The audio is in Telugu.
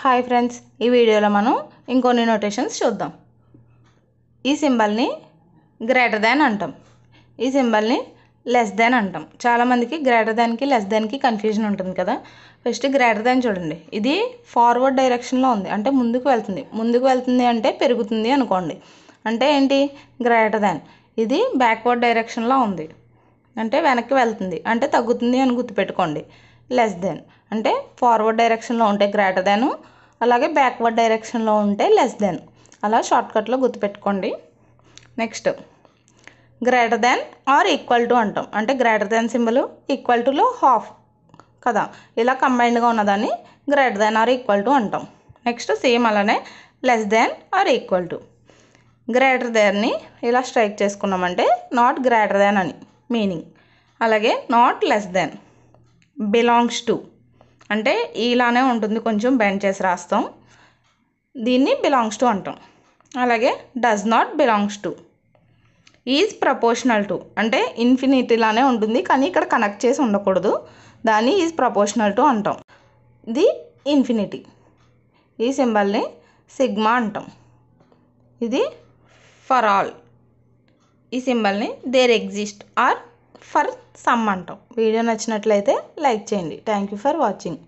హాయ్ ఫ్రెండ్స్, ఈ వీడియోలో మనం ఇంకొన్ని నోటేషన్స్ చూద్దాం. ఈ సింబల్ని గ్రేటర్ దాన్ అంటాం, ఈ సింబల్ని లెస్ దాన్ అంటాం. చాలామందికి గ్రేటర్ దాన్కి లెస్ దాన్కి కన్ఫ్యూజన్ ఉంటుంది కదా. ఫస్ట్ గ్రేటర్ దాన్ చూడండి, ఇది ఫార్వర్డ్ డైరెక్షన్లో ఉంది, అంటే ముందుకు వెళ్తుంది. ముందుకు వెళ్తుంది అంటే పెరుగుతుంది అనుకోండి. అంటే ఏంటి? Greater than. ఇది బ్యాక్వర్డ్ డైరెక్షన్లో ఉంది, అంటే వెనక్కి వెళ్తుంది, అంటే తగ్గుతుంది అని గుర్తుపెట్టుకోండి. లెస్ దెన్ అంటే ఫార్వర్డ్ డైరెక్షన్లో ఉంటే గ్రేటర్ దాన్, అలాగే బ్యాక్వర్డ్ డైరెక్షన్లో ఉంటే లెస్ దెన్. అలా షార్ట్కట్లో గుర్తుపెట్టుకోండి. Next greater than or equal to అంటాం, అంటే గ్రేటర్ దాన్ సింబల్ ఈక్వల్ టులో హాఫ్ కదా, ఇలా కంబైన్డ్గా ఉన్నదాన్ని greater than or equal to అంటాం. నెక్స్ట్ సేమ్ అలానే less than or equal to. Greater దాన్ని ఇలా స్ట్రైక్ చేసుకున్నామంటే నాట్ గ్రేటర్ దాన్ అని మీనింగ్. అలాగే not less than, belongs to అంటే ఇలానే ఉంటుంది, కొంచెం బెండ్ చేసి రాస్తాం, దీన్ని బిలాంగ్స్ టు అంటాం. అలాగే does not belongs to. Is proportional to అంటే ఇన్ఫినిటీలానే ఉంటుంది, కానీ ఇక్కడ కనెక్ట్ చేసి ఉండకూడదు, దాన్ని ఈజ్ ప్రపోర్షనల్ టు అంటాం. ఇది ఇన్ఫినిటీ. ఈ సింబల్ని సిగ్మా అంటాం. ఇది ఫర్ ఆల్. ఈ సింబల్ని there exist or for some అంటాం. వీడియో నచ్చినట్లయితే లైక్ చేయండి. Thank you for watching.